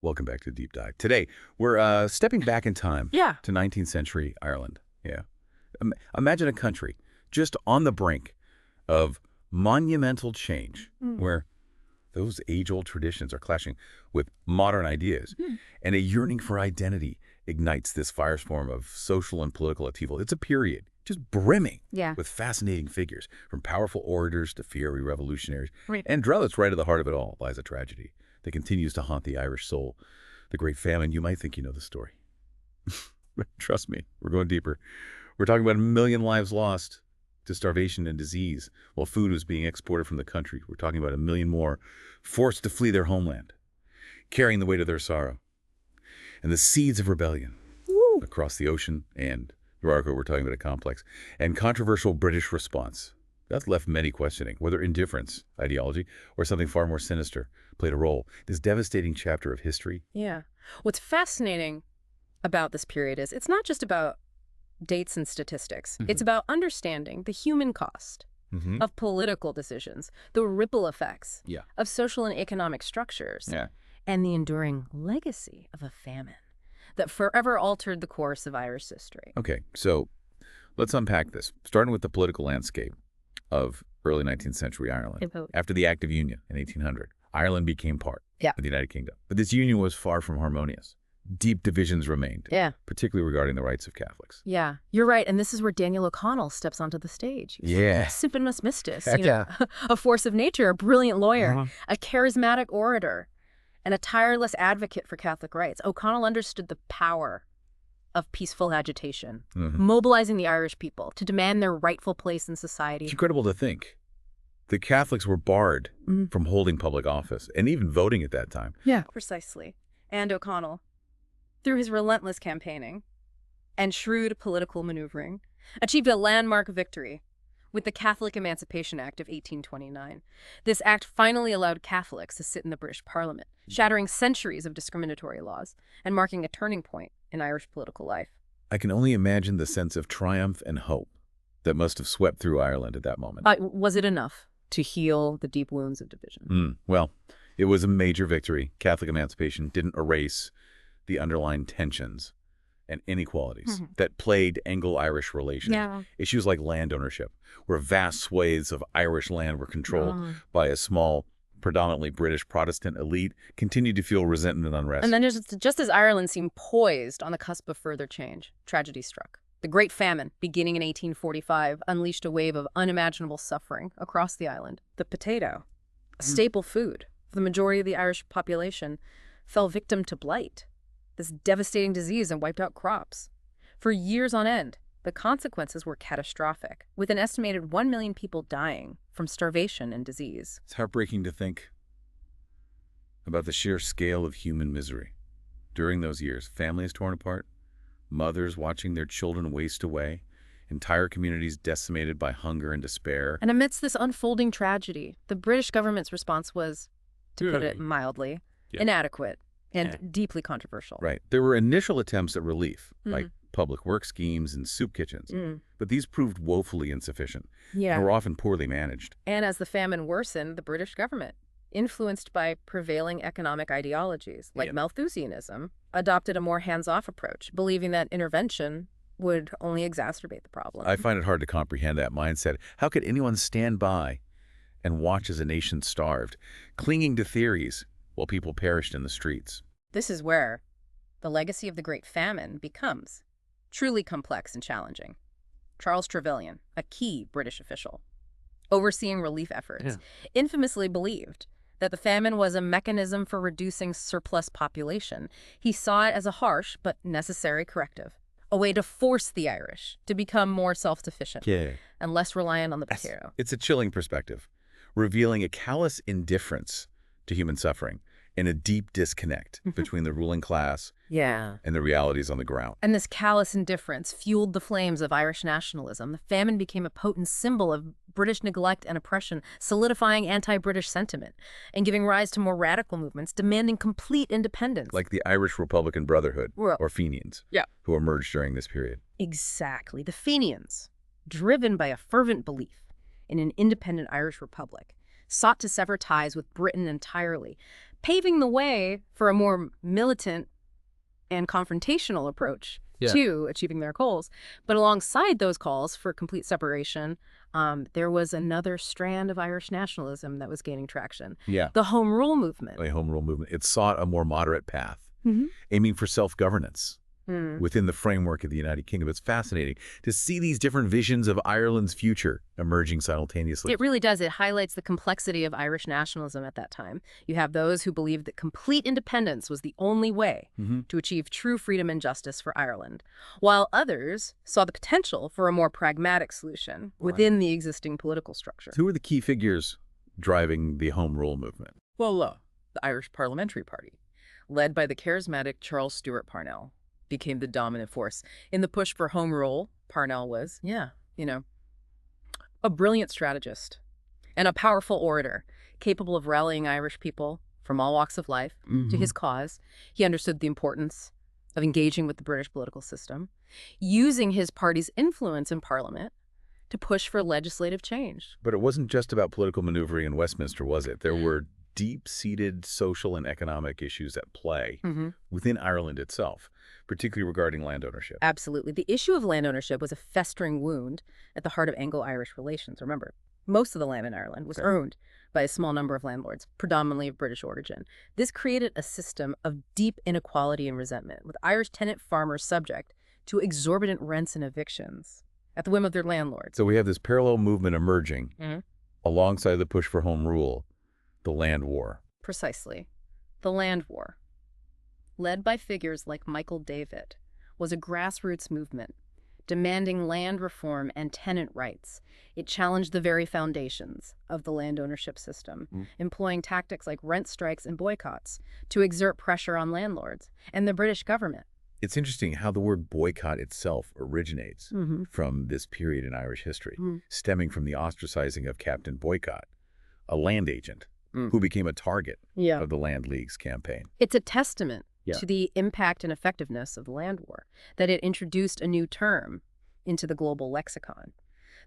Welcome back to Deep Dive. Today, we're stepping back in time Yeah. to 19th century Ireland. Yeah. Imagine a country just on the brink of monumental change where those age-old traditions are clashing with modern ideas, and a yearning for identity ignites this firestorm of social and political upheaval. It's a period just brimming Yeah. with fascinating figures, from powerful orators to fiery revolutionaries. Right. And that's right at the heart of it all lies a tragedy that continues to haunt the Irish soul. The Great Famine. You might think you know the story. But trust me, we're going deeper. We're talking about 1 million lives lost to starvation and disease while food was being exported from the country. We're talking about 1 million more forced to flee their homeland, carrying the weight of their sorrow. And the seeds of rebellion across the ocean and Morocco. We're talking about a complex and controversial British response. That's left many questioning whether indifference, ideology, or something far more sinister played a role. This devastating chapter of history. Yeah. What's fascinating about this period is it's not just about dates and statistics. It's about understanding the human cost of political decisions, the ripple effects of social and economic structures, and the enduring legacy of a famine that forever altered the course of Irish history. Okay, so let's unpack this, starting with the political landscape of early 19th century Ireland. After the Act of Union in 1800, Ireland became part of the United Kingdom. But this union was far from harmonious. Deep divisions remained, particularly regarding the rights of Catholics. Yeah, you're right. And this is where Daniel O'Connell steps onto the stage. Symptomus Mistis, a force of nature, a brilliant lawyer, a charismatic orator, and a tireless advocate for Catholic rights. O'Connell understood the power of peaceful agitation, mobilizing the Irish people to demand their rightful place in society. It's incredible to think. The Catholics were barred from holding public office and even voting at that time. Yeah, precisely. And O'Connell, through his relentless campaigning and shrewd political maneuvering, achieved a landmark victory with the Catholic Emancipation Act of 1829. This act finally allowed Catholics to sit in the British Parliament, shattering centuries of discriminatory laws and marking a turning point in Irish political life. I can only imagine the sense of triumph and hope that must have swept through Ireland at that moment. Was it enough to heal the deep wounds of division? Well, it was a major victory. Catholic emancipation didn't erase the underlying tensions and inequalities that plagued Anglo-Irish relations. Issues like land ownership, where vast swathes of Irish land were controlled by a small, predominantly British Protestant elite, continued to fuel resentment and unrest. And then just as Ireland seemed poised on the cusp of further change, tragedy struck. The Great Famine, beginning in 1845, unleashed a wave of unimaginable suffering across the island. The potato, a staple food for the majority of the Irish population, fell victim to blight, this devastating disease, and wiped out crops. For years on end, the consequences were catastrophic, with an estimated 1 million people dying from starvation and disease. It's heartbreaking to think about the sheer scale of human misery. During those years, families torn apart, mothers watching their children waste away, entire communities decimated by hunger and despair. And amidst this unfolding tragedy, the British government's response was, to put it mildly, inadequate and deeply controversial. Right. There were initial attempts at relief, like public work schemes and soup kitchens, but these proved woefully insufficient and were often poorly managed. And as the famine worsened, the British government, influenced by prevailing economic ideologies like Malthusianism, adopted a more hands-off approach, believing that intervention would only exacerbate the problem. I find it hard to comprehend that mindset. How could anyone stand by and watch as a nation starved, clinging to theories while people perished in the streets? This is where the legacy of the Great Famine becomes truly complex and challenging. Charles Trevelyan, a key British official overseeing relief efforts, infamously believed that the famine was a mechanism for reducing surplus population. He saw it as a harsh but necessary corrective, a way to force the Irish to become more self-sufficient and less reliant on the potato. It's a chilling perspective, revealing a callous indifference to human suffering and a deep disconnect between the ruling class and the realities on the ground. And this callous indifference fueled the flames of Irish nationalism. The famine became a potent symbol of British neglect and oppression, solidifying anti-British sentiment and giving rise to more radical movements demanding complete independence. Like the Irish Republican Brotherhood, or Fenians, who emerged during this period. Exactly. The Fenians, driven by a fervent belief in an independent Irish republic, sought to sever ties with Britain entirely, paving the way for a more militant and confrontational approach to achieving their goals. But alongside those calls for complete separation, there was another strand of Irish nationalism that was gaining traction. Yeah. The Home Rule movement. The Home Rule movement. It sought a more moderate path, Mm-hmm. aiming for self-governance within the framework of the United Kingdom. It's fascinating to see these different visions of Ireland's future emerging simultaneously. It really does. It highlights the complexity of Irish nationalism at that time. You have those who believed that complete independence was the only way to achieve true freedom and justice for Ireland, while others saw the potential for a more pragmatic solution within the existing political structure. Who are the key figures driving the Home Rule movement? Well, the Irish Parliamentary Party, led by the charismatic Charles Stewart Parnell, became the dominant force. In the push for Home Rule, Parnell was, a brilliant strategist and a powerful orator, capable of rallying Irish people from all walks of life to his cause. He understood the importance of engaging with the British political system, using his party's influence in Parliament to push for legislative change. But it wasn't just about political maneuvering in Westminster, was it? There were deep-seated social and economic issues at play within Ireland itself, particularly regarding land ownership. Absolutely. The issue of land ownership was a festering wound at the heart of Anglo-Irish relations. Remember, most of the land in Ireland was owned by a small number of landlords, predominantly of British origin. This created a system of deep inequality and resentment, with Irish tenant farmers subject to exorbitant rents and evictions at the whim of their landlords. So we have this parallel movement emerging alongside the push for Home Rule, the land war. Precisely. The land war, led by figures like Michael David, was a grassroots movement demanding land reform and tenant rights. It challenged the very foundations of the land ownership system, employing tactics like rent strikes and boycotts to exert pressure on landlords and the British government. It's interesting how the word boycott itself originates from this period in Irish history, stemming from the ostracizing of Captain Boycott, a land agent who became a target of the Land League's campaign. It's a testament to the impact and effectiveness of the land war, that it introduced a new term into the global lexicon.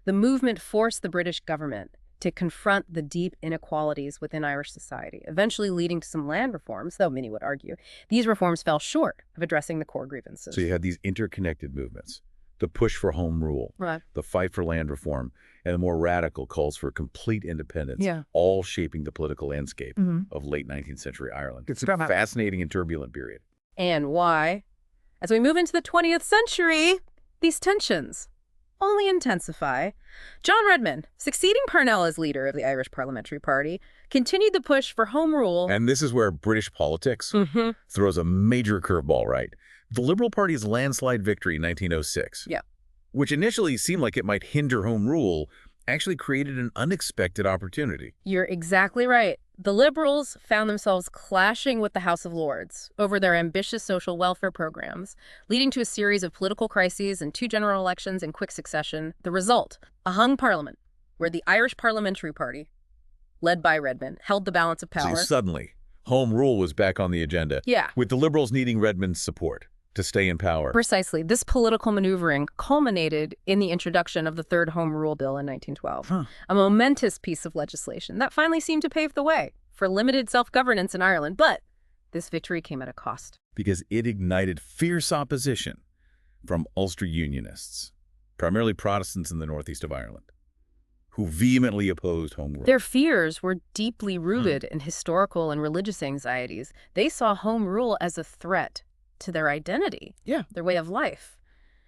The movement forced the British government to confront the deep inequalities within Irish society, eventually leading to some land reforms, though many would argue these reforms fell short of addressing the core grievances. So you had these interconnected movements, the push for Home Rule, the fight for land reform, and the more radical calls for complete independence, all shaping the political landscape of late 19th century Ireland. It's a fascinating and turbulent period. And why, as we move into the 20th century, these tensions only intensify. John Redmond, succeeding Parnell as leader of the Irish Parliamentary Party, continued the push for Home Rule. And this is where British politics throws a major curveball, right? The Liberal Party's landslide victory in 1906, which initially seemed like it might hinder Home Rule, actually created an unexpected opportunity. You're exactly right. The Liberals found themselves clashing with the House of Lords over their ambitious social welfare programs, leading to a series of political crises and 2 general elections in quick succession. The result, a hung parliament, where the Irish Parliamentary Party, led by Redmond, held the balance of power. So suddenly, Home Rule was back on the agenda, with the Liberals needing Redmond's support to stay in power. Precisely. This political maneuvering culminated in the introduction of the Third Home Rule Bill in 1912, a momentous piece of legislation that finally seemed to pave the way for limited self-governance in Ireland. But this victory came at a cost. Because it ignited fierce opposition from Ulster Unionists, primarily Protestants in the northeast of Ireland, who vehemently opposed Home Rule. Their fears were deeply rooted in historical and religious anxieties. They saw Home Rule as a threat to their identity, their way of life,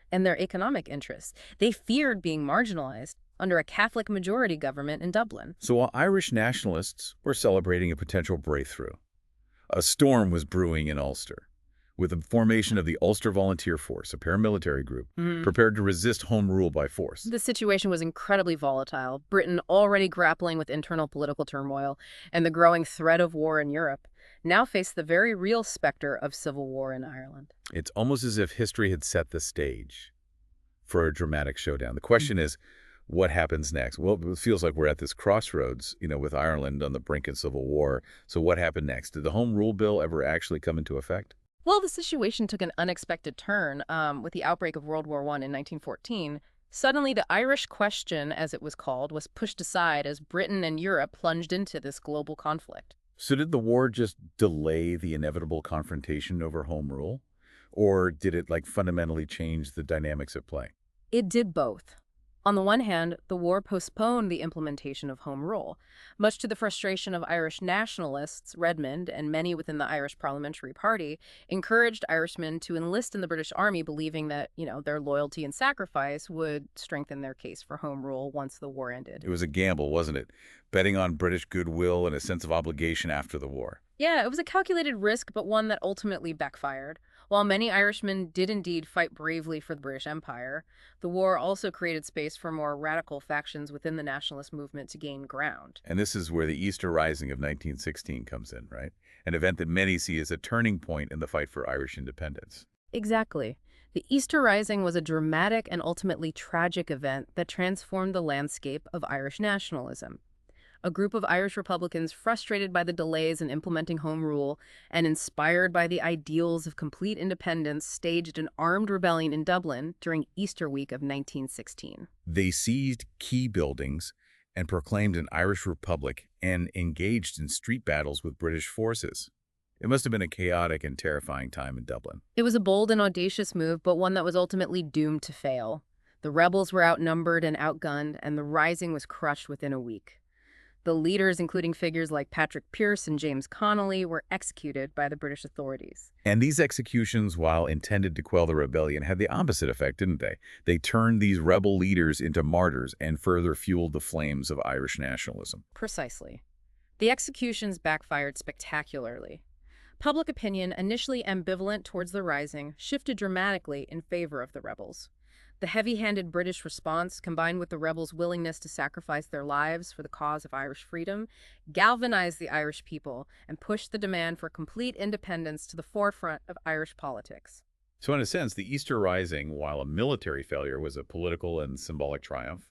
and their economic interests. They feared being marginalized under a Catholic majority government in Dublin. So while Irish nationalists were celebrating a potential breakthrough, a storm was brewing in Ulster, with the formation of the Ulster Volunteer Force, a paramilitary group, prepared to resist Home Rule by force. The situation was incredibly volatile. Britain, already grappling with internal political turmoil and the growing threat of war in Europe, now faced the very real specter of civil war in Ireland. It's almost as if history had set the stage for a dramatic showdown. The question is, what happens next? Well, it feels like we're at this crossroads, with Ireland on the brink of civil war. So what happened next? Did the Home Rule Bill ever actually come into effect? Well, the situation took an unexpected turn with the outbreak of World War I in 1914. Suddenly, the Irish question, as it was called, was pushed aside as Britain and Europe plunged into this global conflict. So did the war just delay the inevitable confrontation over home rule? Or did it, like, fundamentally change the dynamics at play? It did both. On the one hand, the war postponed the implementation of Home Rule, much to the frustration of Irish nationalists. Redmond and many within the Irish Parliamentary Party encouraged Irishmen to enlist in the British Army, believing that, their loyalty and sacrifice would strengthen their case for Home Rule once the war ended. It was a gamble, wasn't it? Betting on British goodwill and a sense of obligation after the war. Yeah, it was a calculated risk, but one that ultimately backfired. While many Irishmen did indeed fight bravely for the British Empire, the war also created space for more radical factions within the nationalist movement to gain ground. And this is where the Easter Rising of 1916 comes in, right? An event that many see as a turning point in the fight for Irish independence. Exactly. The Easter Rising was a dramatic and ultimately tragic event that transformed the landscape of Irish nationalism. A group of Irish Republicans frustrated by the delays in implementing Home Rule and inspired by the ideals of complete independence staged an armed rebellion in Dublin during Easter week of 1916. They seized key buildings and proclaimed an Irish Republic and engaged in street battles with British forces. It must have been a chaotic and terrifying time in Dublin. It was a bold and audacious move, but one that was ultimately doomed to fail. The rebels were outnumbered and outgunned, and the Rising was crushed within a week. The leaders, including figures like Patrick Pearse and James Connolly, were executed by the British authorities. And these executions, while intended to quell the rebellion, had the opposite effect, didn't they? They turned these rebel leaders into martyrs and further fueled the flames of Irish nationalism. Precisely. The executions backfired spectacularly. Public opinion, initially ambivalent towards the Rising, shifted dramatically in favor of the rebels. The heavy-handed British response, combined with the rebels' willingness to sacrifice their lives for the cause of Irish freedom, galvanized the Irish people and pushed the demand for complete independence to the forefront of Irish politics. So in a sense, the Easter Rising, while a military failure, was a political and symbolic triumph.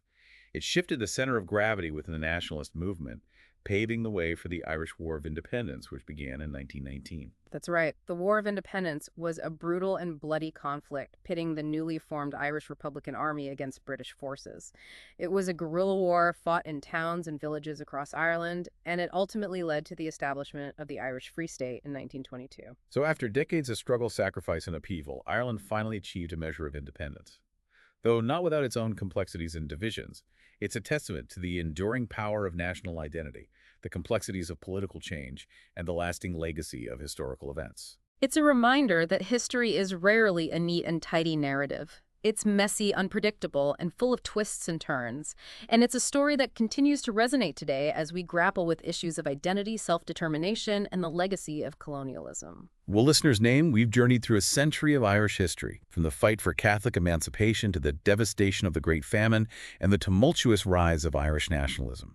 It shifted the center of gravity within the nationalist movement, paving the way for the Irish War of Independence, which began in 1919. That's right. The War of Independence was a brutal and bloody conflict pitting the newly formed Irish Republican Army against British forces. It was a guerrilla war fought in towns and villages across Ireland, and it ultimately led to the establishment of the Irish Free State in 1922. So after decades of struggle, sacrifice, and upheaval, Ireland finally achieved a measure of independence. Though not without its own complexities and divisions, it's a testament to the enduring power of national identity, the complexities of political change, and the lasting legacy of historical events. It's a reminder that history is rarely a neat and tidy narrative. It's messy, unpredictable, and full of twists and turns. And it's a story that continues to resonate today as we grapple with issues of identity, self-determination, and the legacy of colonialism. Well, listeners, we've journeyed through a century of Irish history, from the fight for Catholic emancipation to the devastation of the Great Famine and the tumultuous rise of Irish nationalism.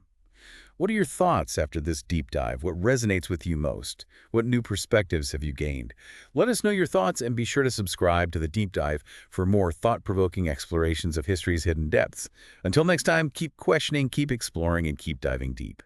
What are your thoughts after this deep dive? What resonates with you most? What new perspectives have you gained? Let us know your thoughts and be sure to subscribe to The Deep Dive for more thought-provoking explorations of history's hidden depths. Until next time, keep questioning, keep exploring, and keep diving deep.